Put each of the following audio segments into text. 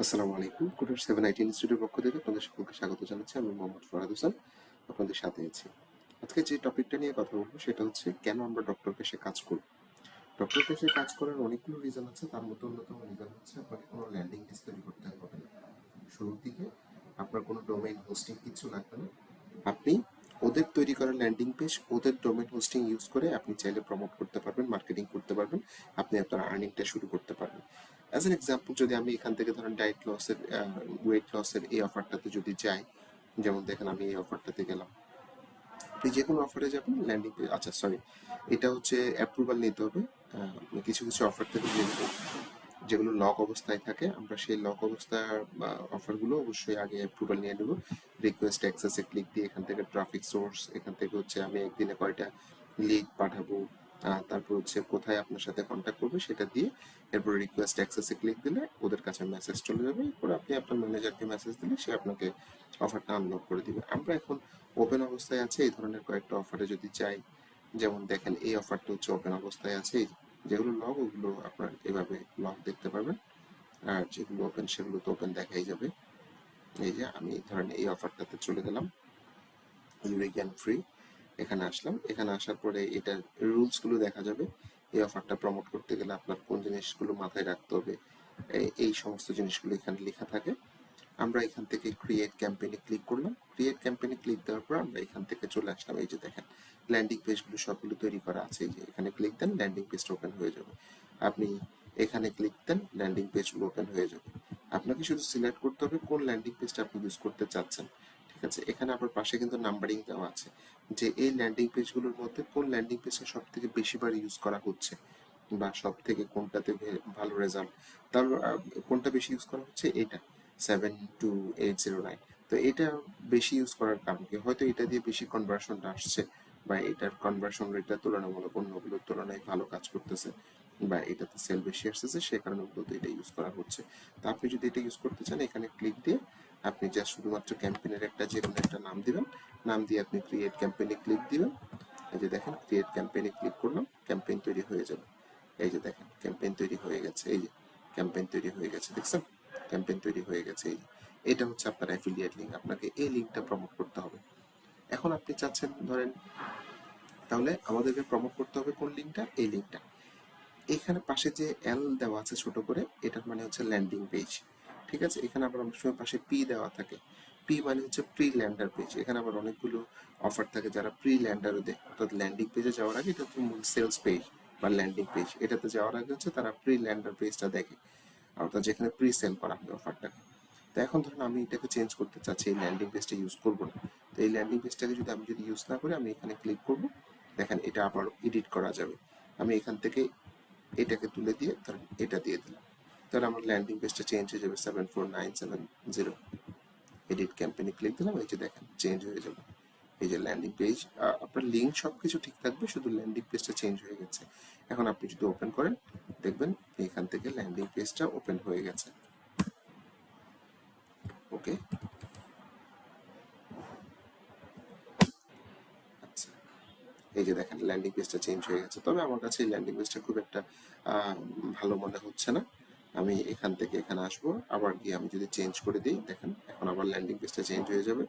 আসসালামু আলাইকুম। Coder 7IT ইনস্টিটিউটের পক্ষ থেকে আপনাদের সকলকে স্বাগত জানাচ্ছি। আমি মোহাম্মদ ফরহাদ হোসেন আপনাদের সাথে আছি। আজকে যে টপিকটা নিয়ে কথা বলবো সেটা হচ্ছে কেন আমরা ডক্টর কেসে কাজ করব। ডক্টর কেসে কাজ করার অনেকগুলো রিজন আছে, তার মধ্যে অন্যতম রিজন হচ্ছে আপনাকে কোনো ল্যান্ডিং পেজ তৈরি করতে হবে না। শুরুর দিকে আপনার কোনো ডোমেইন হোস্টিং কিছু লাগবে না। আপনি ওদের তৈরি করা ল্যান্ডিং পেজ, ওদের ডোমেইন হোস্টিং ইউজ করে আপনি চাইলে প্রমোট করতে পারবেন, মার্কেটিং করতে পারবেন, আপনি আপনার আর্নিংটা শুরু করতে পারবেন। অ্যাজ এন এক্সাম্পল, যদি আমি এখান থেকে ধরেন ডায়েট লসের, ওয়েট লসের এই অফারটাতে যদি যাই, যেমন দেখেন আমি এই অফারটাতে গেলাম, আপনি যে কোনো অফারে যাবেন ল্যান্ডিং পেজ, আচ্ছা সরি, এটা হচ্ছে অ্যাপ্রুভাল নিতে হবে। কিছু কিছু অফার থেকে নিয়ে নেব যেগুলো লক অবস্থায় থাকে, আমরা সেই লক অবস্থার অফারগুলো অবশ্যই আগে অ্যাপ্রুভাল নিয়ে নেব। রিকোয়েস্ট অ্যাক্সেসে ক্লিক দিয়ে এখান থেকে ট্রাফিক সোর্স, এখান থেকে হচ্ছে আমি একদিনে কয়টা লিড পাঠাবো, তারপর হচ্ছে কোথায় আপনার সাথে কন্ট্যাক্ট করবে সেটা দিয়ে, এরপর রিকোয়েস্ট অ্যাক্সেসে ক্লিক দিলে ওদের কাছে মেসেজ চলে যাবে, এরপর আপনি আপনার ম্যানেজারকে মেসেজ দিলে সে আপনাকে অফারটা আনলক করে দিবে। আমরা এখন ওপেন অবস্থায় আছে এই ধরনের কয়েকটা অফারে যদি চাই, যেমন দেখেন এই অফারটা হচ্ছে ওপেন অবস্থায় আছে, যেগুলো লগ ওগুলো আপনার এভাবে লগ দেখতে পারবেন, আর যেগুলো ওপেন সেগুলো তো ওপেন দেখাই যাবে। এই যে আমি ধরেন এই অফারটাতে চলে গেলাম, ইউরেগিয়ান ফ্রি, এখানে আসলাম, এখানে আসার পরে এটার রুলস গুলো দেখা যাবে। এই অফারটা প্রমোট করতে গেলে আপনার কোন জিনিসগুলো মাথায় রাখতে হবে, এই সমস্ত জিনিসগুলো এখানে লেখা থাকে। আমরা এখান থেকে ক্রিয়েট ক্যাম্পেইনে ক্লিক করলাম, ক্রিয়েট ক্যাম্পেইনে ক্লিক দেওয়ার পর আমরা এখান থেকে চলে আসলাম। এই যে দেখেন ল্যান্ডিং পেজগুলো সবগুলো তৈরি করা আছে, এই যে এখানে ক্লিক দেন ল্যান্ডিং পেজটা ওপেন হয়ে যাবে। আপনি এখানে ক্লিক দেন ল্যান্ডিং পেজগুলো ওপেন হয়ে যাবে। আপনাকে শুধু সিলেক্ট করতে হবে কোন ল্যান্ডিং পেজটা আপনি ইউজ করতে চাচ্ছেন। ঠিক আছে, এখানে আবার পাশে কিন্তু নাম্বারিং দেওয়া আছে যে এই ল্যান্ডিং পেজগুলোর মধ্যে কোন ল্যান্ডিং পেজটা সব থেকে বেশিবার ইউজ করা হচ্ছে বা সব থেকে কোনটাতে ভালো রেজাল্ট, তাহলে কোনটা বেশি ইউজ করা হচ্ছে, এটা 72809। তো এটা বেশি ইউজ করার কারণ কি, হয়তো এটা দিয়ে বেশি কনভার্সনটা আসছে, বা এটার কনভার্সন রেটটা তুলনামূলক অন্যগুলোর তুলনায় ভালো কাজ করতেছে, বা এটাতে সেল বেশি আসতেছে, সে কারণে মূলত এটা ইউজ করা হচ্ছে। তো আপনি যদি এটা ইউজ করতে চান এখানে ক্লিক দিয়ে আপনি জাস্ট শুধুমাত্র ক্যাম্পেইনের একটা যে কোনো একটা নাম দিবেন, নাম দিয়ে আপনি ক্রিয়েট ক্যাম্পেইনে ক্লিক দিবেন। এই যে দেখেন ক্রিয়েট ক্যাম্পেইনে ক্লিক করলাম, ক্যাম্পেইন তৈরি হয়ে যাবে। এই যে দেখেন ক্যাম্পেইন তৈরি হয়ে গেছে, এই যে ক্যাম্পেইন তৈরি হয়ে গেছে, দেখছেন ক্যাম্পেইন তৈরি হয়ে গেছে। এই যে এটা হচ্ছে আপনার অ্যাফিলিয়েট লিঙ্ক, আপনাকে এই লিঙ্কটা প্রমোট করতে হবে। এখন আপনি চাচ্ছেন ধরেন, তাহলে আমাদেরকে প্রমোট করতে হবে কোন লিঙ্কটা, এই লিঙ্কটা। এখানে পাশে যে এল দেওয়া আছে ছোট করে, এটার মানে হচ্ছে ল্যান্ডিং পেজ। ঠিক আছে, এখানে আবার অনেক সময় পাশে পি দেওয়া থাকে, পি মানে হচ্ছে প্রি ল্যান্ডার পেজ। এখানে আবার অনেকগুলো অফার থাকে যারা প্রি ল্যান্ডারও দেয়, অর্থাৎ ল্যান্ডিং পেজে যাওয়ার আগে, এটা হচ্ছে মূল সেলস পেজ বা ল্যান্ডিং পেজ, এটাতে যাওয়ার আগে হচ্ছে তারা প্রি ল্যান্ডার পেজটা দেখে, অর্থাৎ যেখানে প্রি সেল করা হয় অফারটাকে। তো এখন ধরুন আমি এটাকে চেঞ্জ করতে চাচ্ছি, এই ল্যান্ডিং পেজটা ইউজ করবো না। তো এই ল্যান্ডিং পেজটাকে যদি আমি ইউজ না করি, আমি এখানে ক্লিক করব, দেখেন এটা আবার এডিট করা যাবে। আমি এখান থেকে এটাকে তুলে দিয়ে ধরেন এটা দিয়ে দিলাম, তাহলে আমার ল্যান্ডিং পেজটা চেঞ্জ হয়ে যাবে 74970। এডিট ক্যাম্পেইনে ক্লিক দিলাম, এই যে দেখেন চেঞ্জ হয়ে যাবে। এই যে ল্যান্ডিং পেজ, আপনার লিঙ্ক সবকিছু ঠিক থাকবে, শুধু ল্যান্ডিং পেজটা চেঞ্জ হয়ে গেছে। এখন আপনি যদি ওপেন করেন দেখবেন এখান থেকে ল্যান্ডিং পেজটা ওপেন হয়ে গেছে। ওকে, আচ্ছা, এই যে দেখেন ল্যান্ডিং পেজটা চেঞ্জ হয়ে গেছে, তবে আমার কাছে এই ল্যান্ডিং পেজটা খুব একটা আহ, ভালো মনে হচ্ছে না। আমি এখান থেকে এখানে আসবো, আবার গিয়ে আমি যদি চেঞ্জ করে দিই, দেখেন এখন আবার ল্যান্ডিং পেজটা চেঞ্জ হয়ে যাবে।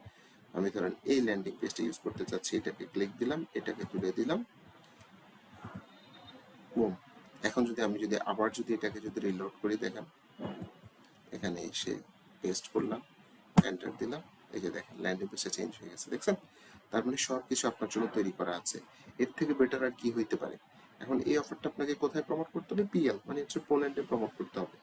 আমি ধরেন এই ল্যান্ডিং পেজটা ইউজ করতে চাচ্ছি, এটাকে ক্লিক দিলাম, এটাকে তুলে দিলাম, বুম। এখন যদি আমি আবার এটাকে রিলোড করি, দেখেন এখানে এসে পেস্ট করলাম, এন্টার দিলাম, এই যে দেখেন ল্যান্ডিং পেজটা চেঞ্জ হয়ে গেছে, দেখছেন। তার মানে সবকিছু আপনার জন্য তৈরি করা আছে, এর থেকে বেটার আর কি হইতে পারে। এখন এই অফারটা আপনাকে কোথায় প্রমোট করতে হবে, পিএল মানে হচ্ছে পোল্যান্ডে প্রমোট করতে হবে।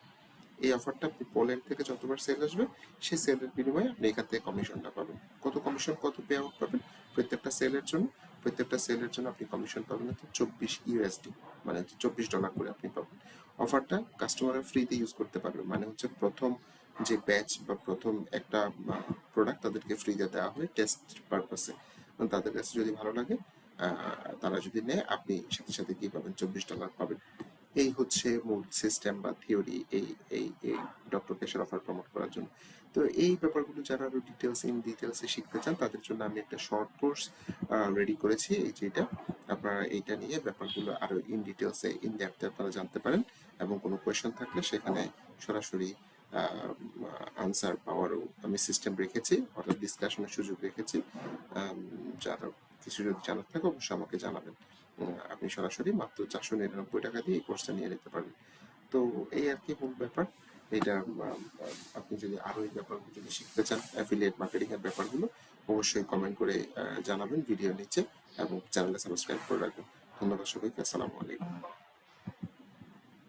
এই অফারটা আপনি পোল্যান্ড থেকে যতবার সেল আসবে, সেই সেলের বিনিময়ে আপনি এখান থেকে কমিশনটা পাবেন। কত কমিশন, কত পে আউট পাবেন প্রত্যেকটা সেলের জন্য, প্রত্যেকটা সেলের জন্য আপনি কমিশন পাবেন হচ্ছে 24 ইউএসডি, মানে হচ্ছে $24 করে আপনি পাবেন। অফারটা কাস্টমাররা ফ্রিতে ইউজ করতে পারবে, মানে হচ্ছে প্রথম যে ব্যাচ বা প্রথম একটা প্রোডাক্ট তাদেরকে ফ্রিতে দেওয়া হয় টেস্ট পারপাসে। তাদের কাছে যদি ভালো লাগে, তারা যদি নেয়, আপনি সাথে সাথে কি পাবেন, $24 পাবেন। এই হচ্ছে মূল সিস্টেম বা থিওরি এই এই এই ডক্টর কেশর অফার প্রমোট করার জন্য। তো এই ব্যাপারগুলো যারা আরো ডিটেলসে শিখতে চান তাদের জন্য আমি একটা শর্ট কোর্স রেডি করেছি, এই যেটা আপনারা এইটা নিয়ে ব্যাপারগুলো আরো ইন ডিটেলসে ইন ডেপথে আপনারা জানতে পারেন, এবং কোনো কোয়েশ্চেন থাকলে সেখানে সরাসরি আনসার পাওয়ারও আমি সিস্টেম রেখেছি, অর্থাৎ ডিসকাশনের সুযোগ রেখেছি। যারা কিছু যদি জানার থাকে অবশ্যই আমাকে জানাবেন। আপনি সরাসরি মাত্র 499 টাকা দিয়ে এই কোর্সটা নিয়ে নিতে পারবেন। তো এই আর কি মূল ব্যাপার। এটা আপনি যদি আরো এই ব্যাপারগুলো যদি শিখতে চান, অ্যাফিলিয়েট মার্কেটিং এর ব্যাপারগুলো, অবশ্যই কমেন্ট করে জানাবেন ভিডিও নিচে, এবং চ্যানেলটা সাবস্ক্রাইব করে রাখবেন। ধন্যবাদ সবাইকে, আসসালামু আলাইকুম।